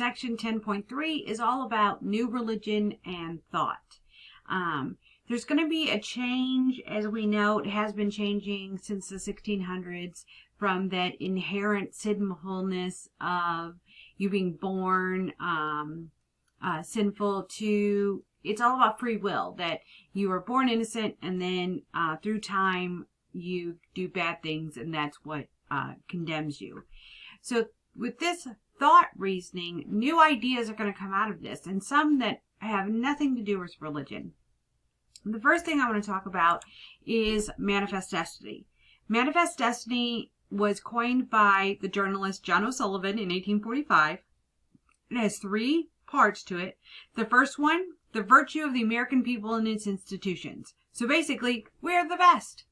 section 10.3 is all about new religion and thought. There's going to be a change, as we know, it has been changing since the 1600s, from that inherent sinfulness of you being born sinful to it's all about free will, that you are born innocent and then through time you do bad things, and that's what condemns you. So with this thought reasoning, new ideas are going to come out of this, and some that have nothing to do with religion. The first thing I want to talk about is manifest destiny. Manifest destiny was coined by the journalist John O'Sullivan in 1845. It has 3 parts to it. The first one, the virtue of the American people and its institutions. So basically, we're the best.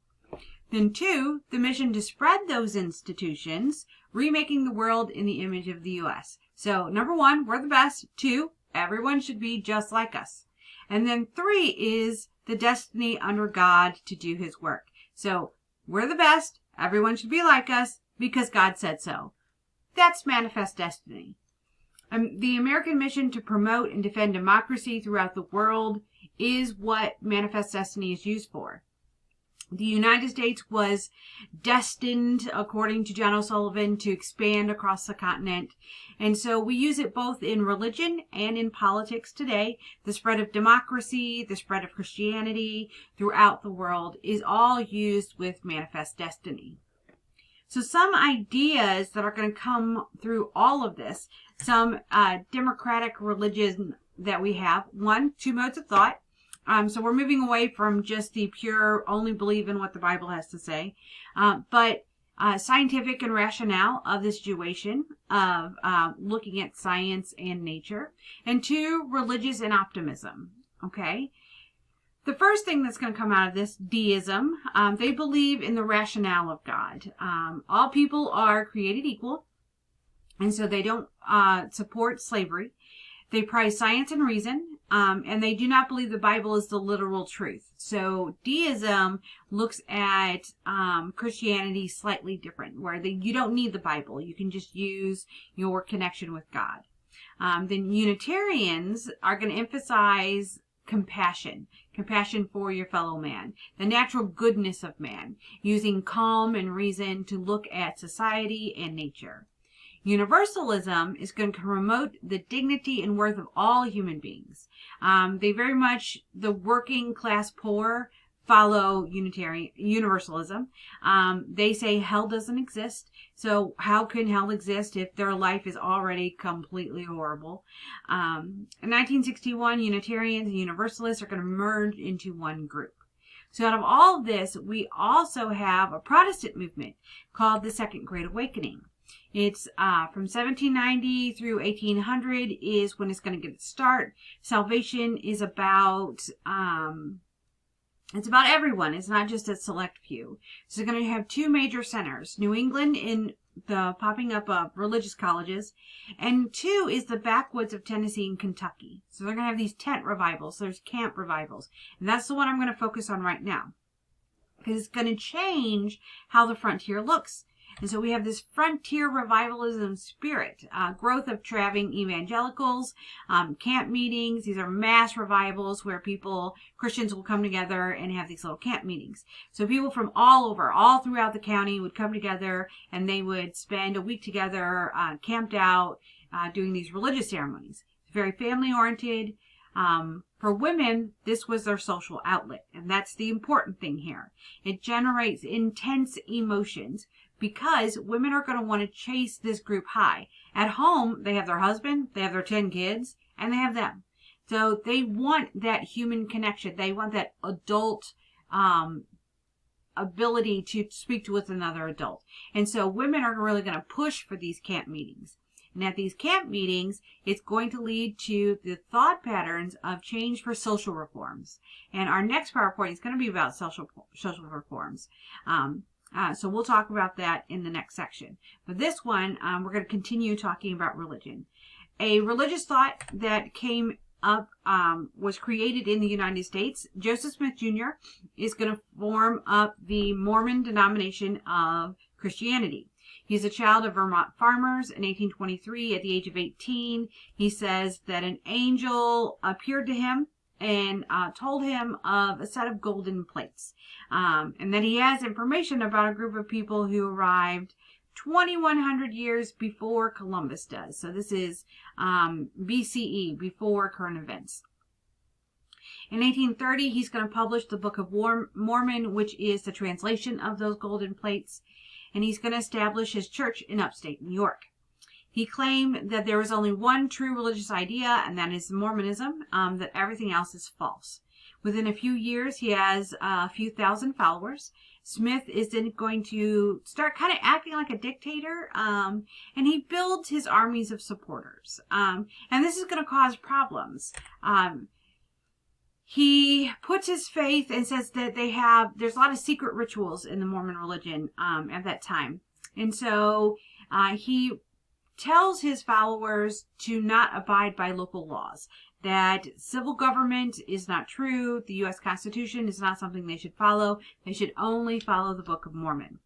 Then 2, the mission to spread those institutions, remaking the world in the image of the U.S. So number 1, we're the best. 2, everyone should be just like us. And then 3 is the destiny under God to do his work. So we're the best. Everyone should be like us because God said so. That's manifest destiny. The American mission to promote and defend democracy throughout the world is what manifest destiny is used for. The United States was destined, according to John O'Sullivan, to expand across the continent. And so we use it both in religion and in politics today. The spread of democracy, the spread of Christianity throughout the world is all used with manifest destiny. So some ideas that are going to come through all of this, some democratic religion that we have. 1, 2 modes of thought. So we're moving away from just the pure only believe in what the Bible has to say, but scientific and rationale of the situation of looking at science and nature. And 2, religious and optimism. Okay. The first thing that's going to come out of this, deism, they believe in the rationale of God. All people are created equal, and so they don't support slavery. They prize science and reason, and they do not believe the Bible is the literal truth. So deism looks at Christianity slightly different, where you don't need the Bible. You can just use your connection with God. Then Unitarians are going to emphasize compassion for your fellow man, the natural goodness of man, using calm and reason to look at society and nature. Universalism is going to promote the dignity and worth of all human beings. They very much, the working class poor, follow universalism. They say hell doesn't exist. So how can hell exist if their life is already completely horrible? In 1961, Unitarians and Universalists are going to merge into one group. So out of all of this, we also have a Protestant movement called the Second Great Awakening. It's from 1790 through 1800 is when it's going to get its start. Salvation is about it's about everyone. It's not just a select few. So they're going to have 2 major centers: New England in the popping up of religious colleges, and 2 is the backwoods of Tennessee and Kentucky. So they're going to have these tent revivals. There's camp revivals, and that's the one I'm going to focus on right now, because it's going to change how the frontier looks. And so we have this frontier revivalism spirit, growth of traveling evangelicals, camp meetings. These are mass revivals where Christians will come together and have these little camp meetings. So people from all over, all throughout the county would come together, and they would spend a week together, camped out, doing these religious ceremonies. It's very family oriented. For women, this was their social outlet, and that's the important thing here. It generates intense emotions, because women are going to want to chase this group high. At home, they have their husband, they have their 10 kids, and they have them. So they want that human connection. They want that adult ability to speak with another adult. And so women are really going to push for these camp meetings. And at these camp meetings, it's going to lead to the thought patterns of change for social reforms. And our next PowerPoint is going to be about social reforms. So we'll talk about that in the next section. But this one, we're going to continue talking about religion. A religious thought that came up was created in the United States. Joseph Smith Jr. is going to form up the Mormon denomination of Christianity. He's a child of Vermont farmers. In 1823, at the age of 18, he says that an angel appeared to him and told him of a set of golden plates, and that he has information about a group of people who arrived 2,100 years before Columbus does. So this is BCE, before current events. In 1830, he's going to publish the Book of Mormon, which is the translation of those golden plates, and he's going to establish his church in upstate New York. He claimed that there was only one true religious idea, and that is Mormonism, that everything else is false. Within a few years, he has a few thousand followers. Smith is then going to start kind of acting like a dictator, and he builds his armies of supporters. And this is going to cause problems. He puts his faith and says that there's a lot of secret rituals in the Mormon religion at that time. And so he tells his followers to not abide by local laws, that civil government is not true, the U.S. Constitution is not something they should follow, they should only follow the Book of Mormon.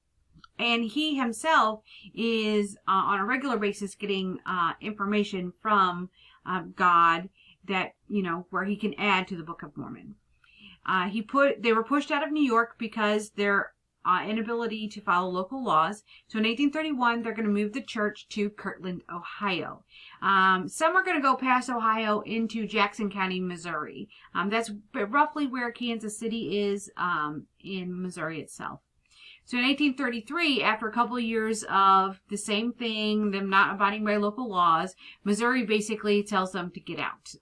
And he himself is on a regular basis getting information from God that, where he can add to the Book of Mormon. They were pushed out of New York because their inability to follow local laws. So in 1831, they're going to move the church to Kirtland, Ohio. Some are going to go past Ohio into Jackson County, Missouri. That's roughly where Kansas City is in Missouri itself. So in 1833, after a couple of years of the same thing, them not abiding by local laws, Missouri basically tells them to get out.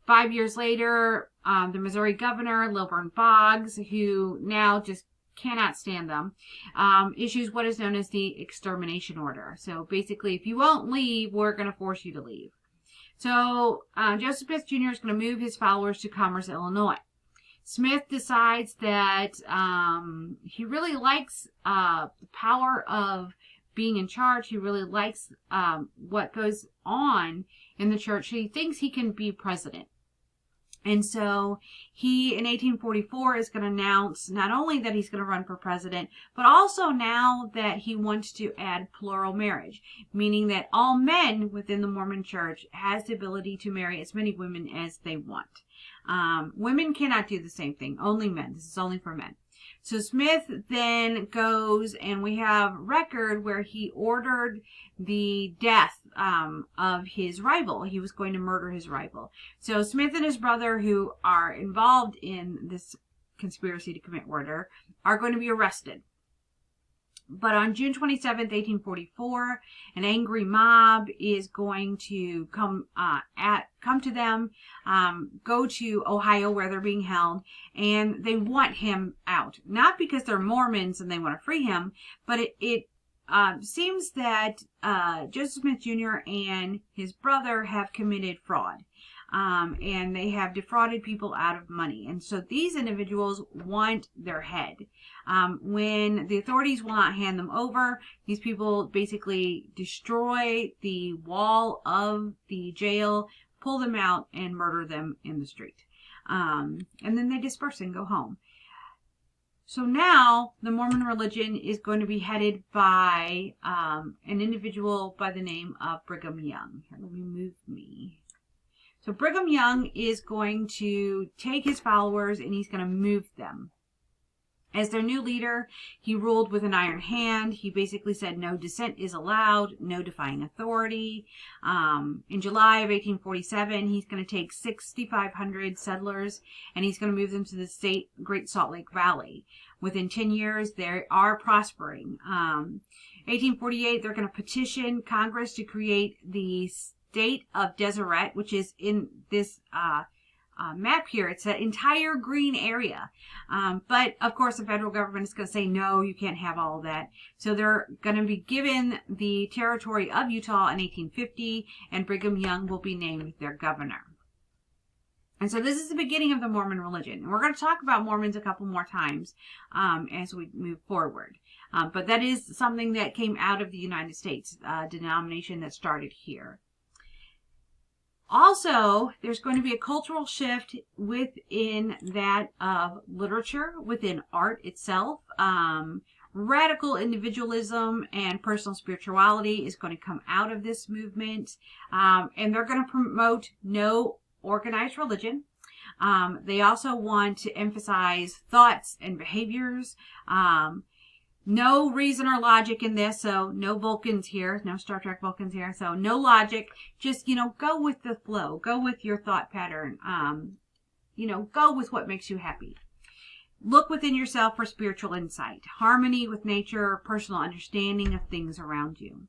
5 years later, the Missouri governor, Lilburn Boggs, who now just cannot stand them, issues what is known as the extermination order. So basically, if you won't leave, we're going to force you to leave. So Joseph Smith Jr. is going to move his followers to Commerce, Illinois. Smith decides that he really likes the power of being in charge. He really likes what goes on in the church. He thinks he can be president. And so he, in 1844, is going to announce not only that he's going to run for president, but also now that he wants to add plural marriage, meaning that all men within the Mormon church has the ability to marry as many women as they want. Women cannot do the same thing, only men. This is only for men. So Smith then goes, and we have record where he ordered the death of his rival. He was going to murder his rival. So Smith and his brother, who are involved in this conspiracy to commit murder, are going to be arrested. But on June 27th, 1844, an angry mob is going to come to them, go to Ohio where they're being held, and they want him out. Not because they're Mormons and they want to free him, but it seems that Joseph Smith Jr. and his brother have committed fraud. And they have defrauded people out of money. And so these individuals want their head. When the authorities will not hand them over, these people basically destroy the wall of the jail, pull them out, and murder them in the street. And then they disperse and go home. So now the Mormon religion is going to be headed by an individual by the name of Brigham Young. Here, let me move me. So Brigham Young is going to take his followers and he's going to move them. As their new leader, he ruled with an iron hand. He basically said no dissent is allowed, no defying authority. In July of 1847, he's going to take 6,500 settlers and he's going to move them to the Great Salt Lake Valley. Within 10 years, they are prospering. 1848, they're going to petition Congress to create the State of Deseret, which is in this map here. It's that entire green area. But of course, the federal government is going to say, no, you can't have all of that. So they're going to be given the territory of Utah in 1850, and Brigham Young will be named their governor. And so this is the beginning of the Mormon religion. And we're going to talk about Mormons a couple more times as we move forward. But that is something that came out of the United States, denomination that started here. Also, there's going to be a cultural shift within that of literature, within art itself. radical individualism and personal spirituality is going to come out of this movement. And they're going to promote no organized religion. They also want to emphasize thoughts and behaviors. No reason or logic in this, so no Vulcans here, no Star Trek Vulcans here, so no logic. Just, go with the flow, go with your thought pattern, go with what makes you happy. Look within yourself for spiritual insight, harmony with nature, personal understanding of things around you.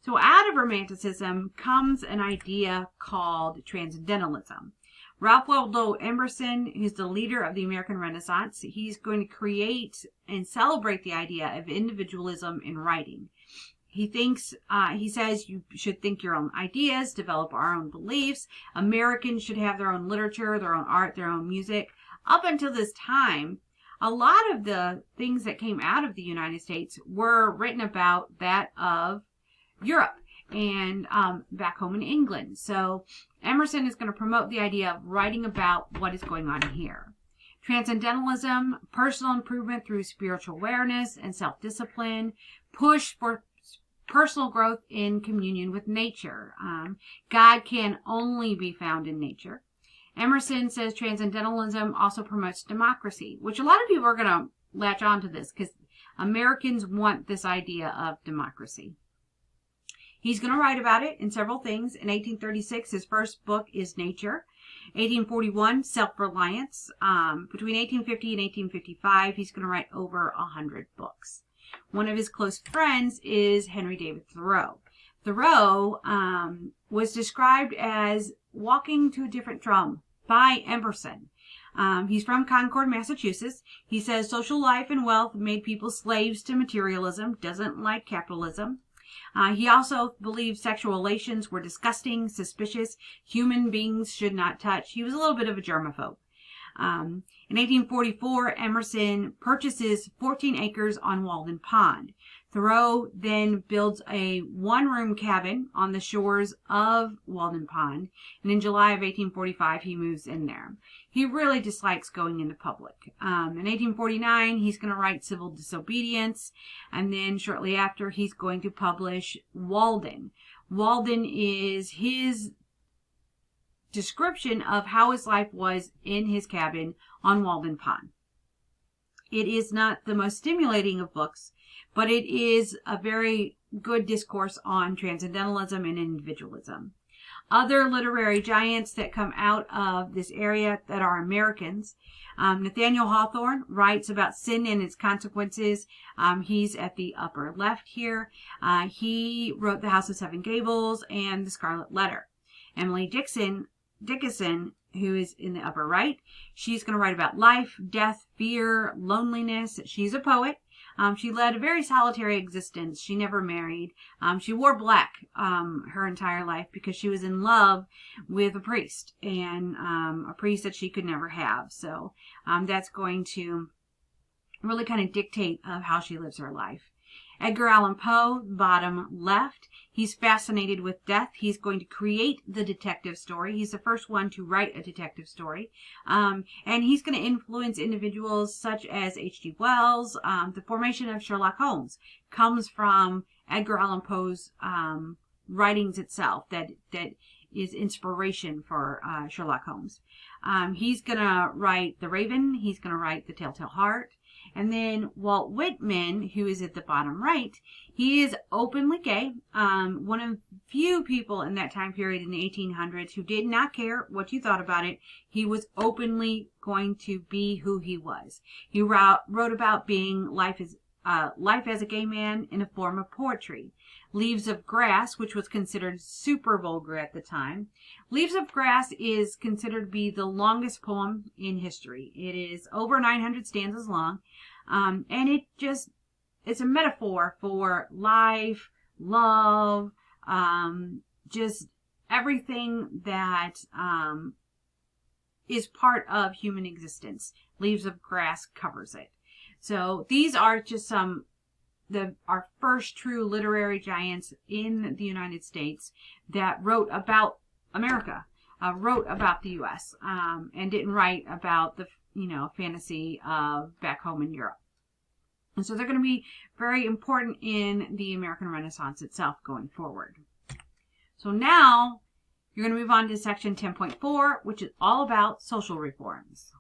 So out of Romanticism comes an idea called Transcendentalism. Ralph Waldo Emerson, who's the leader of the American Renaissance, he's going to create and celebrate the idea of individualism in writing. He says you should think your own ideas, develop our own beliefs. Americans should have their own literature, their own art, their own music. Up until this time, a lot of the things that came out of the United States were written about that of Europe and back home in England. So Emerson is going to promote the idea of writing about what is going on here. Transcendentalism, personal improvement through spiritual awareness and self-discipline, push for personal growth in communion with nature. God can only be found in nature. Emerson says Transcendentalism also promotes democracy, which a lot of people are going to latch on to this because Americans want this idea of democracy. He's going to write about it in several things. In 1836, his first book is Nature. 1841, Self-Reliance. Between 1850 and 1855, he's going to write over 100 books. One of his close friends is Henry David Thoreau. Thoreau was described as walking to a different drum by Emerson. He's from Concord, Massachusetts. He says social life and wealth made people slaves to materialism, doesn't like capitalism. He also believed sexual relations were disgusting, suspicious, human beings should not touch. He was a little bit of a germaphobe. In 1844, Emerson purchases 14 acres on Walden Pond. Thoreau then builds a one-room cabin on the shores of Walden Pond, and in July of 1845, he moves in there. He really dislikes going into public. In 1849, he's going to write Civil Disobedience, and then shortly after, he's going to publish Walden. Walden is his description of how his life was in his cabin on Walden Pond. It is not the most stimulating of books, but it is a very good discourse on transcendentalism and individualism. Other literary giants that come out of this area that are Americans. Nathaniel Hawthorne writes about sin and its consequences. He's at the upper left here. He wrote The House of Seven Gables and The Scarlet Letter. Emily Dickinson, who is in the upper right, she's going to write about life, death, fear, loneliness. She's a poet. She led a very solitary existence. She never married. She wore black her entire life because she was in love with a priest, and a priest that she could never have. So that's going to really kind of dictate of how she lives her life. Edgar Allan Poe, bottom left. He's fascinated with death. He's going to create the detective story. He's the first one to write a detective story. And he's going to influence individuals such as H.G. Wells. The formation of Sherlock Holmes comes from Edgar Allan Poe's writings itself that is inspiration for Sherlock Holmes. He's going to write The Raven. He's going to write The Telltale Heart. And then Walt Whitman, who is at the bottom right, he is openly gay. One of few people in that time period in the 1800s who did not care what you thought about it. He was openly going to be who he was. He wrote about being life as a gay man in a form of poetry. Leaves of Grass, which was considered super vulgar at the time. Leaves of Grass is considered to be the longest poem in history. It is over 900 stanzas long. And it's a metaphor for life, love, just everything that is part of human existence. Leaves of Grass covers it. So these are just some our first true literary giants in the United States that wrote about America, wrote about the U.S., and didn't write about the fantasy of back home in Europe. And so they're going to be very important in the American Renaissance itself going forward. So now you're going to move on to section 10.4, which is all about social reforms.